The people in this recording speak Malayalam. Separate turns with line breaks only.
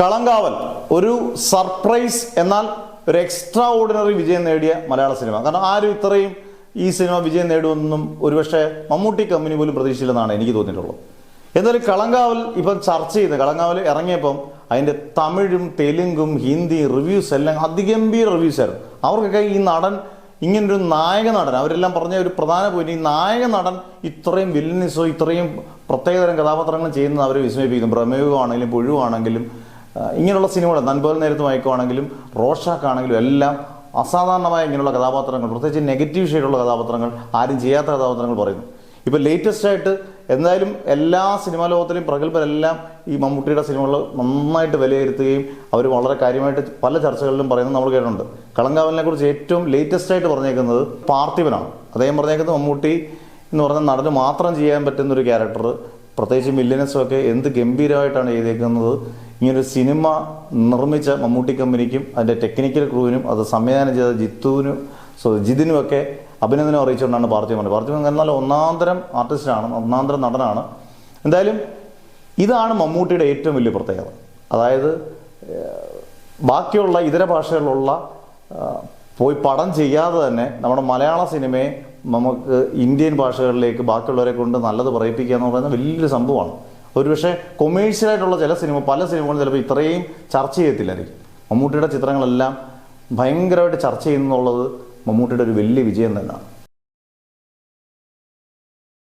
കളങ്കാവൽ ഒരു സർപ്രൈസ് എന്നാൽ ഒരു എക്സ്ട്രാ ഓർഡിനറി വിജയം നേടിയ മലയാള സിനിമ. കാരണം ആരും ഇത്രയും ഈ സിനിമ വിജയം നേടുമെന്നും ഒരുപക്ഷെ മമ്മൂട്ടി കമ്പനി പോലും പ്രതീക്ഷിച്ചില്ലെന്നാണ് എനിക്ക് തോന്നിയിട്ടുള്ളത്. എന്തായാലും കളങ്കാവൽ ഇപ്പം ചർച്ച ചെയ്ത് കളങ്കാവൽ ഇറങ്ങിയപ്പം അതിൻ്റെ തമിഴും തെലുങ്കും ഹിന്ദി റിവ്യൂസ് എല്ലാം അതിഗംഭീര റിവ്യൂസ് ആയിരുന്നു. അവർക്കൊക്കെ ഈ നടൻ ഇങ്ങനൊരു നായക നടൻ, അവരെല്ലാം പറഞ്ഞ ഒരു പ്രധാന പോയിന്റ്, ഈ നായക നടൻ ഇത്രയും വില്ലനിസോ ഇത്രയും പ്രത്യേകതരം കഥാപാത്രങ്ങൾ ചെയ്യുന്നത് അവരെ വിസ്മയിപ്പിക്കുന്നു. പ്രമേയമാണെങ്കിലും പുഴുവാണെങ്കിലും ഇങ്ങനെയുള്ള സിനിമകൾ, നൻപോൽ നേരത്ത് മയക്കമാണെങ്കിലും റോഷാക്കാണെങ്കിലും എല്ലാം അസാധാരണമായ ഇങ്ങനെയുള്ള കഥാപാത്രങ്ങൾ, പ്രത്യേകിച്ച് നെഗറ്റീവ് ഷെയ്ഡുള്ള കഥാപാത്രങ്ങൾ, ആരും ചെയ്യാത്ത കഥാപാത്രങ്ങൾ പറയുന്നു. ഇപ്പം ലേറ്റസ്റ്റ് ആയിട്ട് എന്തായാലും എല്ലാ സിനിമാ ലോകത്തിലെയും പ്രഗത്ഭരെല്ലാം ഈ മമ്മൂട്ടിയുടെ സിനിമകൾ നന്നായിട്ട് വിലയിരുത്തുകയും അവർ വളരെ കാര്യമായിട്ട് പല ചർച്ചകളിലും പറയുന്നത് നമ്മൾ കേട്ടിട്ടുണ്ട്. കളങ്കാവലിനെ കുറിച്ച് ഏറ്റവും ലേറ്റസ്റ്റ് ആയിട്ട് പറഞ്ഞേക്കുന്നത് പാർത്ഥിവനാണ്. അദ്ദേഹം പറഞ്ഞേക്കുന്നത് മമ്മൂട്ടി എന്ന് പറഞ്ഞാൽ നടന് മാത്രം ചെയ്യാൻ പറ്റുന്ന ഒരു ക്യാരക്ടർ, പ്രത്യേകിച്ച് മില്ലിനസും ഒക്കെ എന്ത് ഗംഭീരമായിട്ടാണ് ചെയ്തേക്കുന്നത്. ഇങ്ങനൊരു സിനിമ നിർമ്മിച്ച മമ്മൂട്ടി കമ്പനിക്കും അതിൻ്റെ ടെക്നിക്കൽ ക്രൂവിനും അത് സംവിധാനം ചെയ്ത ജിതിനുമൊക്കെ അഭിനന്ദനം അറിയിച്ചുകൊണ്ടാണ് പാർത്ഥിവൻ പറഞ്ഞത്. പാർത്ഥിവൻ എന്നാൽ ഒന്നാന്തരം ആർട്ടിസ്റ്റാണ്, ഒന്നാന്തരം നടനാണ്. എന്തായാലും ഇതാണ് മമ്മൂട്ടിയുടെ ഏറ്റവും വലിയ പ്രത്യേകത. അതായത് ബാക്കിയുള്ള ഇതര ഭാഷകളിലുള്ള പോയി പടം ചെയ്യാതെ തന്നെ നമ്മുടെ മലയാള സിനിമയെ നമുക്ക് ഇന്ത്യൻ ഭാഷകളിലേക്ക് ബാക്കിയുള്ളവരെ കൊണ്ട് നല്ലത് പറയിപ്പിക്കുക എന്ന് പറയുന്നത് വലിയൊരു സംഭവമാണ്. ഒരുപക്ഷെ കൊമേഴ്ഷ്യലായിട്ടുള്ള പല സിനിമകളും ചിലപ്പോൾ ഇത്രയും ചർച്ച ചെയ്യത്തില്ലായിരിക്കും. മമ്മൂട്ടിയുടെ ചിത്രങ്ങളെല്ലാം ഭയങ്കരമായിട്ട് ചർച്ച ചെയ്യുന്നുള്ളത് മമ്മൂട്ടിയുടെ ഒരു വലിയ വിജയം തന്നെയാണ്.